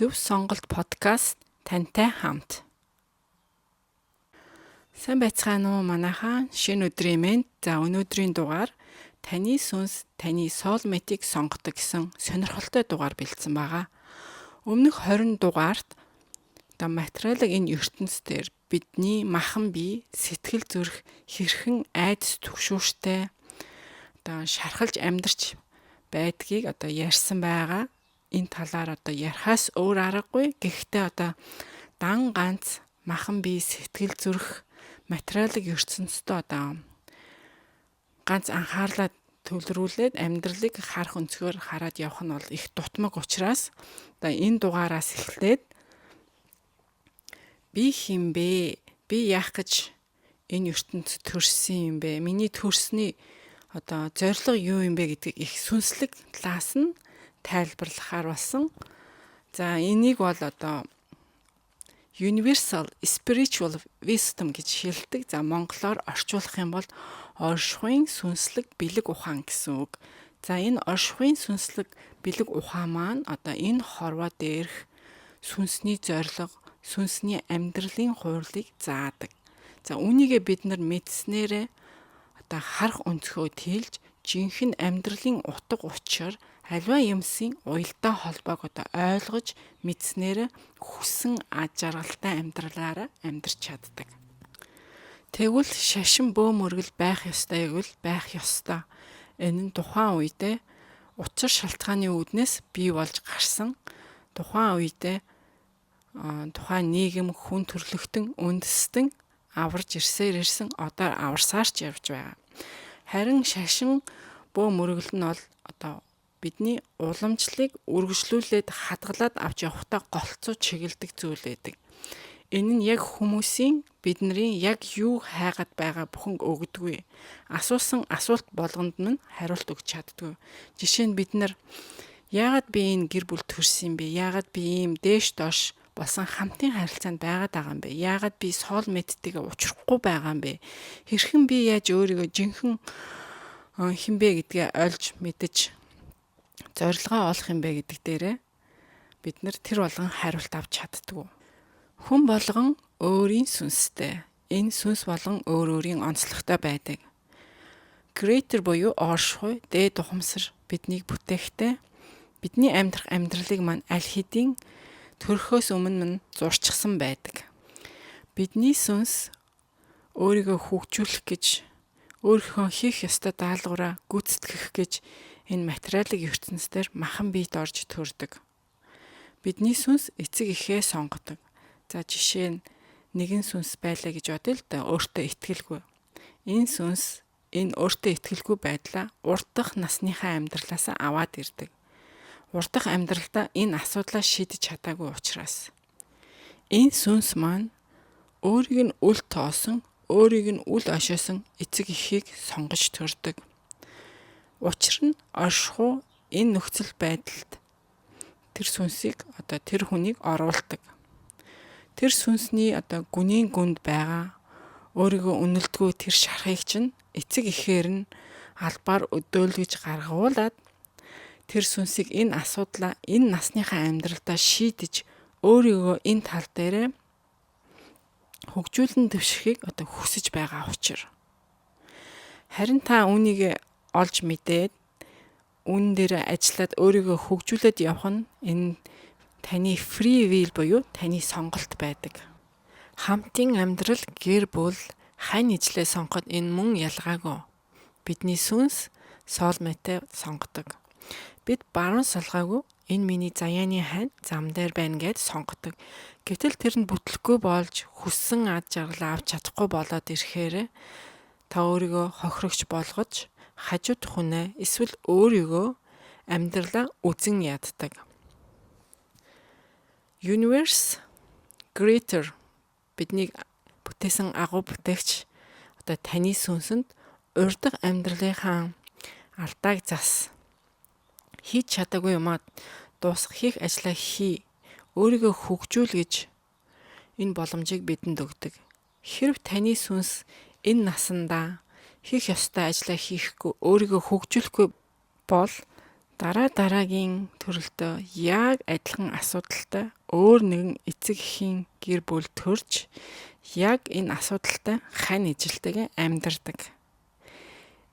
Зөв сонголт подкаст тантай хамт. Сайн байцгаана уу манайхаа шинэ өдрийн мэнд. За өнөөдрийн дугаар таны сүнс таны soulmate-ийг сонгодог гэсэн сонирхолтой дугаар бэлдсэн байгаа. Өмнөх 20 дугаарт материалыг энэ ертөнцийн бидний махан бие сэтгэл зүрх хэрхэн айдас түгшүүртэй шархалж амьдарч байдгийг ярьсан байгаа. Энэ талаар ярихаас өөр аргагүй. Гэхдээ дан ганц махан бие сэтгэл зүрх материалыг ертөнцид ганц анхаарлаа төвлөрүүлээд амьдралыг харах өнцгөр хараад явах нь бол их дутмаг учраас энэ дугаараас эхлээд би хин бэ? Би яах гэж энэ ертөнцид төрсөн юм бэ? Миний төрсний зорилго юу юм бэ гэдгийг их сүнслэг талаас нь тайлбарлахаар болсон. За энийг бол universal spiritual wisdom гэж хэлдэг. За монголоор орчуулах юм бол оршихуйн сүнслэг бэлэг ухаан гэсэн үг. За энэ оршихуйн сүнслэг бэлэг ухаан маань энэ хорвоо дээрх сүнсний зорилго, сүнсний амьдралын хуулийг заадаг. За үүнийгээ бид нар мэдснээрээ харах өнцгөө тэлж жинхэнэ амьдралын утга учир аливаа юмсын уялдаа холбоог ойлгож мэдснээр хүссэн аж аргалтай амьдралаараа амьдарч чаддаг. Тэгвэл шашин бөө мөргөл байх ёстой гэвэл байх ёстой. Энэ нь тухайн үедээ учир шалтгааны үүднээс бий болж гарсан. Тухайн үедээ тухайн нийгэм хүн төрлөختөн үндэстэн аварж ирсэн одоо аварсаарч явж байгаа. Харин шашин бөө мөргөл нь бол бидний уламжлалыг үргэлжлүүлээд хадгалаад авч явахдаа голцоо чиглэдэг зүйл байдаг. Энэ нь яг хүмүүсийн бидний яг юу хайгаад байгаа бүхэн өгдөггүй. Асуусан асуулт болгонд нь хариулт өгч чаддгүй. Жишээ нь бид нар яагаад би энэ гэр бүл төрсөн юм бэ? Яагаад би ийм дээш доош болсон хамтын харилцаанд байгаад байгаа юм бэ? Яагаад би soulmate-тэйгээ уулзахгүй байгаа юм бэ? Хэрхэн би яаж өөрийгөө жинхэнэ хинбэ гэдгээ олж мэдэж зорилгоо олох юм бэ гэдэг дээрээ бид нар тэр болгон хариулт авч чаддгүй. Хүн болгон өөрийн сүнстэй. Энэ сүнс болгон өөрийн онцлогтой байдаг. Creator буюу оршихуй, дээд ухамсар биднийг бүтээхдээ бидний амьдрах амьдралыг маань аль хэдийн төрөхөөс өмнө зурчихсан байдаг. Бидний сүнс өөрийгөө хөгжүүлэх гэж, өөрийнхөө хийх ёстой даалгавраа гүйцэтгэх гэж энэ материалын ертөнцийн махан биед орж төрдөг. Бидний сүнс эцэг эхээ сонгодог. За жишээ нь нэгэн сүнс байлаа гэж бодъё л да, өөртөө итгэлгүй. Энэ сүнс энэ өөртөө итгэлгүй байдлаа урт дахь насныхаа амьдралаас аваад ирдэг. Урт дахь амьдралдаа энэ асуудлаа шийдэж чадаагүй учраас энэ сүнс маань өөрийг нь үл тоосон, өөрийг нь үл ошоосон эцэг эхийг сонгож төрдөг. Учир нь оршихуй энэ нөхцөл байдалд тэр сүнсийг тэр хүнийг оруулдаг. Тэр сүнсний гүнийн гүнд байгаа өөрийгөө үнэлдэггүй тэр шархыг чинь эцэг ихээр нь албаар өдөөлгөж гаргуулад тэр сүнсийг энэ асуудлаа энэ насныхаа амьдралдаа шийдэж өөрийгөө энэ тал дээрээ хөгжүүлэн дэвшихийг хүсэж байгаа учраас. Харин та үүнийг олж мэдээд үүн дээр ажиллаад өөрийгөө хөгжүүлээд явах нь энэ таны free will буюу таны сонголт байдаг. Хамтын амьдрал гэр бүл хань ижлээ сонгоход энэ мөн ялгаагүй. Бидний сүнс soulmate сонгодог. Бид баруун салгаагүй энэ миний заяаны хань зам дээр байна гэж сонгодог. Гэтэл тэр нь бүтлэхгүй болж хүссэн ад жаргалаа авч чадахгүй болоод ирэхээр та өөрийгөө хохирогч болгож хажууд хүнээ эсвэл өөрийгөө амьдралаа үзэн яддаг. Universe Creator биднийг бүтээсэн агуу бүтээгч таны сүнсэнд урдах амьдралынхаа алдааг зас хийж чадаагүй юмаа дуусгах хийх ажлаа хий. Өөрийгөө хөгжүүл гэж энэ боломжийг бидэнд өгдөг. Хэрв таны сүнс энэ насандаа хийх ёстой ажлаа хийхгүй өөрийгөө хөгжүүлэхгүй бол Дараагийн төрөлтөө яг адилхан асуудалтай өөр нэгэн эцэг эхийн гэр бүл төрж яг энэ асуудалтай хань ижилтэйгээ амьдардаг.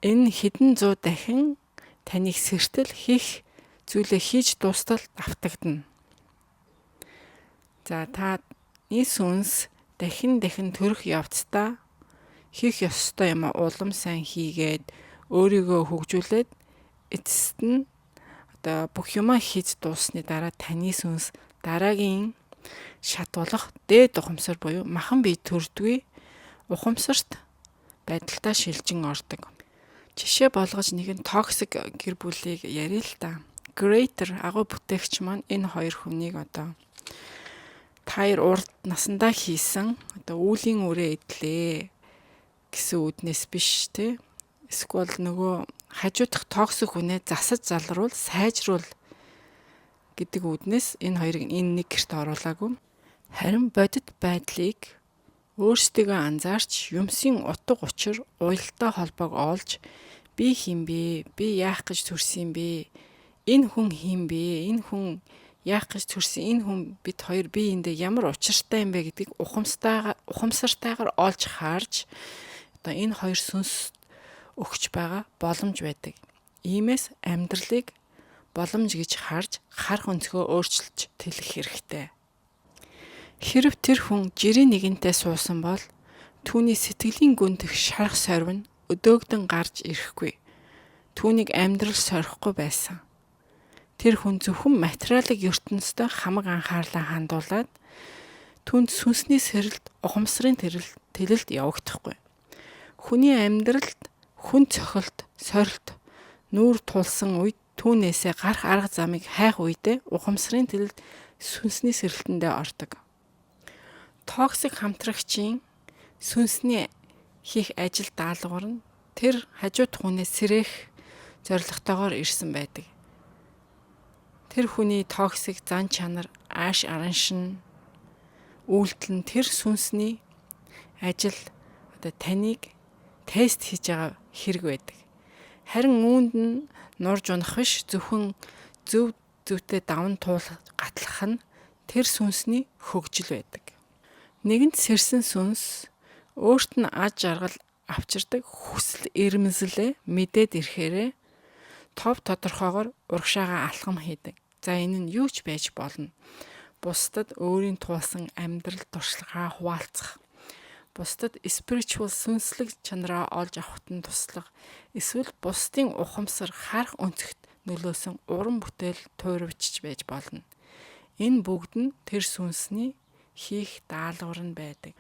Энэ хэдэн зуун дахин таныг сэртэл хийх зүйлээ хийж дуустал автагдана. За таны сүнс дахин төрөх явцдаа хийх ёстой юм улам сайн хийгээд өөрийгөө хөгжүүлээд эцэст нь бүх юмаа хийж дууссаны дараа таны сүнс дараагийн шат болох дээд ухамсар буюу махан бие төрдгүй ухамсарт байдалтай шилжин ордог. Жишээ болгож нэгэн токсик гэр бүлийг ярил л да. Greater агуу бүтээгч маань энэ хоёр хүнийг таяр урд насандаа хийсэн үүлийн үрээ идлээ гэсэн үднэс биш те. Эсвэл нөгөө хажуудах токсик хүнээ засаж залруул, сайжруул гэдэг үднэс энэ хоёрыг энэ нэг гэрт оруулаагүй. Харин бодит байдлыг өөрсдийгөө анзаарч юмсын утга учир уялдаа холбоог олж би хин бэ? Би яах гэж төрсөн бэ? Энэ хүн хин бэ? Энэ хүн яах гэж төрсөн? Энэ хүн бид хоёр биеиндээ ямар учиртай юм бэ гэдгийг ухамсартайгаар олж харж энэ хоёр сүнс өгч байгаа боломж байдаг. Иймээс амьдралыг боломж гэж харж харах өнцгөө өөрчилж тэлэх хэрэгтэй. Хэрв тэр хүн жирийн нэгэнтэй суусан бол түүний сэтгэлийн гүн дэх шарах сорив нь өдөөгдөн гарч ирэхгүй. Түүнийг амьдрал сорихгүй байсан. Тэр хүн зөвхөн материалын ертөнцид хамаг анхаарлаа хандуулад түүнд сүнсний сэрэлт, ухамсарын тэлэлт явагдахгүй. Хүний амьдралд хүн цохилт, сорилт, нүүр тулсан үед түүнээсээ гарах арга замыг хайх үедээ ухамсарын тэлэлт сүнсний сэрэлтэндээ ордог. Токсик хамтрагчийн сүнсний хийх ажил даалгавар нь тэр хажууд хүнээс сэрэх зорилготойгоор ирсэн байдаг. Тэр хүний токсик зан чанар, ааш араншин, үйлдэл нь тэр сүнсний ажил таныг тест хийж байгаа хэрэг байдаг. Харин үүнд нь нурж унах биш зөвхөн зүйтэй даван туулах гатлах нь тэр сүнсний хөгжил байдаг. Нэгэнт сэрсэн сүнс өөрт нь аж аргал авчирдаг хүсэл эрмэлзлээ мэдээд ирэхээрээ тов тодорхойгоор урагшаага алхам хийдэг. За энэ нь юу ч байж болно. Бусдад өөрийн туулсан амьдрал туршлагаа хуваалцах. Бусдад spiritual сүнслэг чанараа олж авахт нь туслах. Эсвэл бусдын ухамсар харах өнцгт нөлөөсөн уран бүтээл туйрвчж байж болно. Энэ бүгд нь тэр сүнсний хийх даалгавар нь байдаг.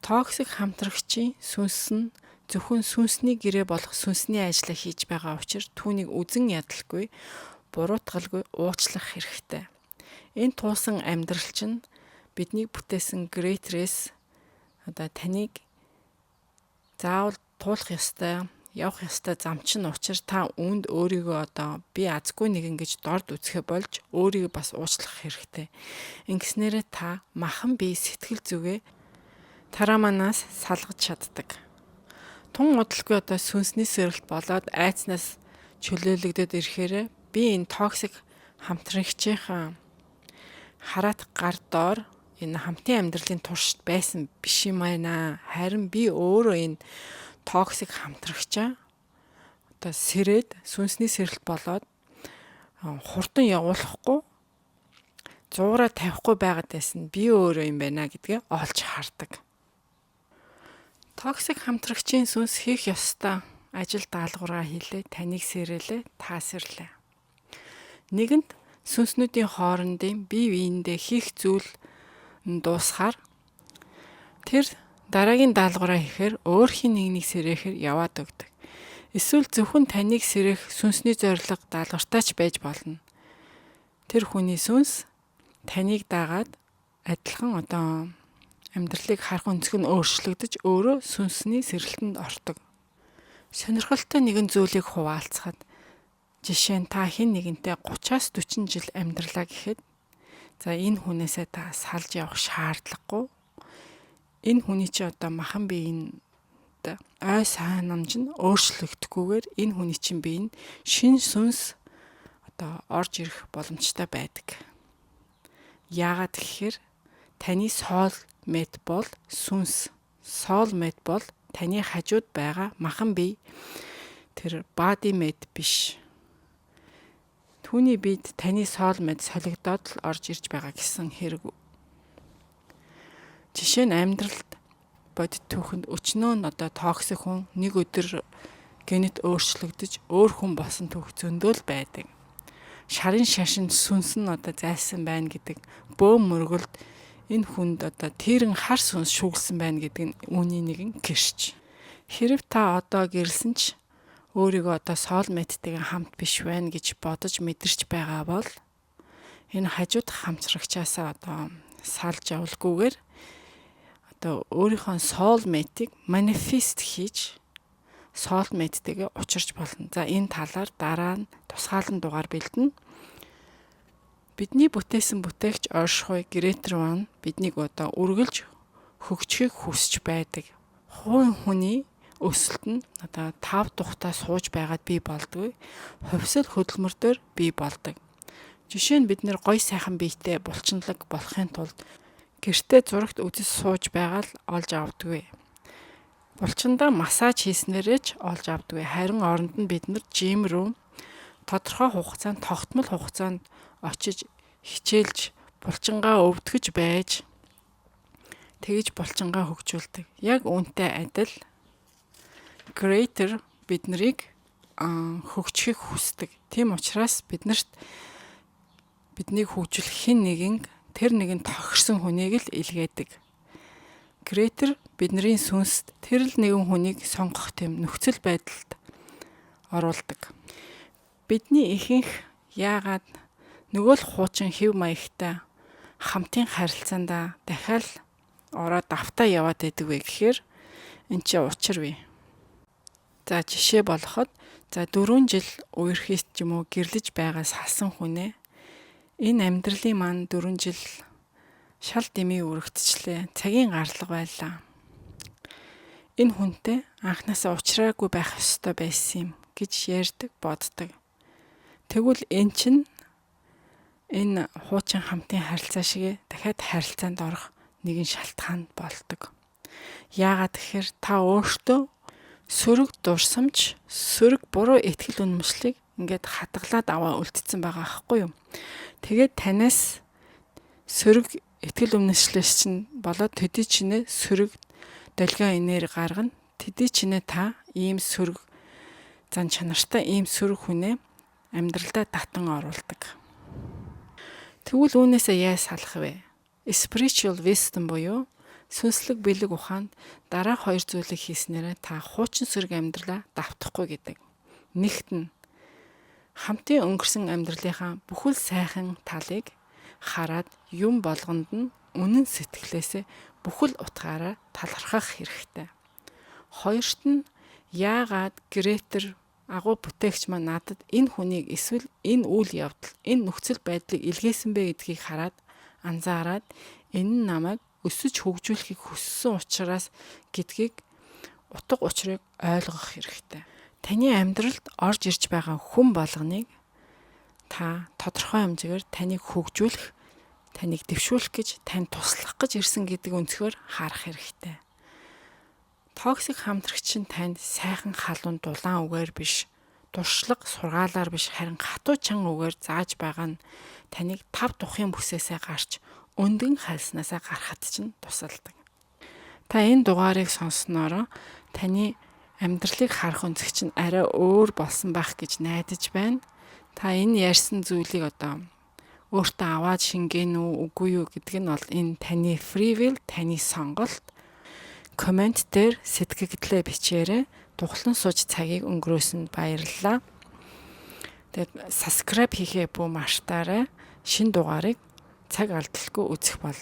Токсик хамтрагчийн сүнс нь зөвхөн сүнсний гэрээ болох сүнсний ажлаа хийж байгаа учраас түүнийг үзен ядалгүй, буруутгалгүй уучлах хэрэгтэй. Энэ туусан амьдрал чинь биднийг бүтээсэн Greater-ээс таныг заавал туулах ёстой, явах ёстой зам чинь учир та үүнд өөрийгөө би азгүй нэгэн гэж дорд үзэхэ болж өөрийгөө бас уучлах хэрэгтэй. Ингэснээрээ та махан бие сэтгэл зүгээ тараманаас салгаж чаддаг. Тун удалгүй сүнсний сэрэлт болоод айцнаас чөлөөлөгдөд ирэхээр би энэ токсик хамтрагчийн хараат гар доор энэ хамтын амьдралын туршид байсан биш юм байна. Харин би өөрөө энэ токсик хамтрагчаа сэрээд сүнсний сэрэлт болоод хурдан явуулахгүй зуураа тавихгүй байгаад байсан би өөрөө юм байна гэдгээ олж хардаг. Токсик хамтрагчийн сүнс хийх ёстой ажил даалгавраа хийлээ, таныг сэрээлээ, та сэрлээ. Нэгэнт сүнснүүдийн хоорондын бие биендээ хийх зүйл дуусахаар тэр дараагийн даалгавраа хийхээр өөрхийн нэг сэрэхээр яваад өгдөг. Эсвэл зөвхөн таныг сэрэх сүнсний зорилго даалгавартайч байж болно. Тэр хүний сүнс таныг дагаад адилхан амьдралыг харах өнцөг нь өөрчлөгдөж өөрөө сүнсний сэрэлтэнд ордог. Сонирхолтой нэгэн зүйлийг хуваалцахад жишээ нь та хэн нэгэнтэй 30-аас 40 жил амьдралаа гэхэд за энэ хүнээсээ та салж явах шаардлагагүй. Энэ хүний чи махан биеийн ой сайн намж нь өөрчлөгдөхгүйгээр энэ хүний чинь бие нь шин сүнс орж ирэх боломжтой байдаг. Яагаад гэхээр таны soulmate бол сүнс. Soulmate бол таны хажууд байгаа махан бие. Тэр body mate биш. Түүний биед таны soulmate солигдоод л орж ирж байгаа гэсэн хэрэг. Жишээ нь амьдралд бодит түүхэнд өчнөө токсик хүн нэг өдөр генет өөрчлөгдөж өөр хүн болсон түүх зөндөл байдаг. Шарын шашинд сүнс нь зайлсан байна гэдэг бөөм мөргөлд энэ хүнд тэрэн хар сүнс шүглсэн байна гэдэг нь үүний нэгэн гэрч. Хэрв та гэрэлсэн ч өөрийгөө soulmate-тэйгээ хамт биш байна гэж бодож мэдэрч байгаа бол энэ хажууд хамтрагчаасаа салж явуулгүйгээр өөрийнхөө soulmate-ийг manifest хийж soulmate-тэйгээ учирч болно. За энэ талаар дараа нь тусгаалan дугаар бэлдэнэ. Бидний бүтээсэн бүтээгч Оршихуй Гретер Ван биднийг үргэлж хөгжихийг хүсэж байдаг. Хувийн хүний өсөлт нь 5 тухтаа сууж байгаад бий болдгоо. Хувьсэл хөдөлмөр дээр бий болдог. Жишээ нь бид нэр гоё сайхан биетэй булчинлаг болохын тулд гэртээ зурагт үзэж сууж байгаа л олж авдаггүй. Булчиндаа массаж хийснээрээ ч олж авдаггүй. Харин оронд нь бид нар жим рүү тодорхой хугацаанд тогтмол хугацаанд очиж хичээлж булчингаа өвдгөж байж тэгж булчингаа хөгжүүлдэг. Яг үүнтэй адил Гретер биднийг хөгжихийг хүсдэг. Тийм учраас биднийг хөгжүүлэх хэн нэгэн тэр нэгэн тохирсон хүнийг л илгээдэг. Гретер бидний сүнст тэр л нэгэн хүнийг сонгох тийм нөхцөл байдалд оруулдаг. Бидний ихэнх яагаад нөгөө л хуучин хэв маягтай хамтын харилцаандаа дахиад ороод давтаа яваад байдаг вэ гэхээр эн чинь учир бий. За жишээ болоход 4 жил үерхээс ч юм уу гэрлэж байгаа салсан хүнээ энэ амьдралын маань 4 жил шал дэмий үргэлжлээ. Цагийн гарлага байлаа. Энэ хүнтэй анхнаасаа уулзраагүй байх ёстой байсан юм гэж ярьдаг, боддог. Тэгвэл эн чинь энэ хуучин хамтын харилцаа шиг дахиад харилцаанд орох нэгэн шалтгаан болдог. Яагаад гэхээр та өөртөө сөрөг дурсамж, сөрөг буруу итгэл үнэмшлийг ингээд хадгалаад аваа үлдсэн байгаа аахгүй юу? Тэгээд танаас сөрөг итгэл үнэмшлээс чинь болоод төдий чинээ сөрөг долгион энерги гаргана. Төдий чинээ та ийм сөрөг зан чанартай ийм сөрөг хүнээ амьдралдаа татан оруулдаг. Тэгвэл үүнээсээ яаж салах вэ? Spiritual wisdom буюу сүнслэг бэлэг ухаанд дараах 2 зүйлийг хийснээрээ та хуучин сөрөг амьдралаа давтахгүй гэдэг. Нэгт нь хамтын өнгөрсөн амьдралынхаа бүхэл сайхан талыг хараад юм болгонд нь үнэн сэтгэлээсээ бүхэл утгаараа талархах хэрэгтэй. Хоёрт нь яагаад Гретер агуу бүтээгч маань надад энэ хүнийг эсвэл энэ үйл явдал, энэ нөхцөл байдлыг илгээсэн бэ гэдгийг хараад анзаараад энэ нь намайг өсөж хөгжүүлэхийг хүссэн учраас гэдгийг утга учирыг ойлгох хэрэгтэй. Таны амьдралд орж ирж байгаа хүн болгоныг та тодорхой хэмжээгээр таныг хөгжүүлэх, таныг дэвшүүлэх гэж, тань туслах гэж ирсэн гэдэг өнцгөр харах хэрэгтэй. Токсик хамтрагч нь танд сайхан халуун дулаан үгээр биш, дуршлаг сургаалаар биш, харин хатуу чан үгээр зааж байгаа нь таныг 5 тухын бүсээсээ гарч өндгөн хальснаасаа гарахад чинь тусалдаг. Та энэ дугаарыг сонссноор таны амьдралыг харах өнцөг чинь арай өөр болсон байх гэж найдаж байна. Та энэ ярьсан зүйлийг өөртөө аваад шингэн үү, үгүй юу гэдг нь бол энэ таны free will, таны сонголт. Коммент дээр сэтгэгдлээ бичээрэй. Тухлан сууж цагийг өнгөрөөсөнд баярлалаа. Тэгээд subscribe хийхээ бүү мартаарай. Шинэ дугаарыг цаг алдалгүй үзэх бол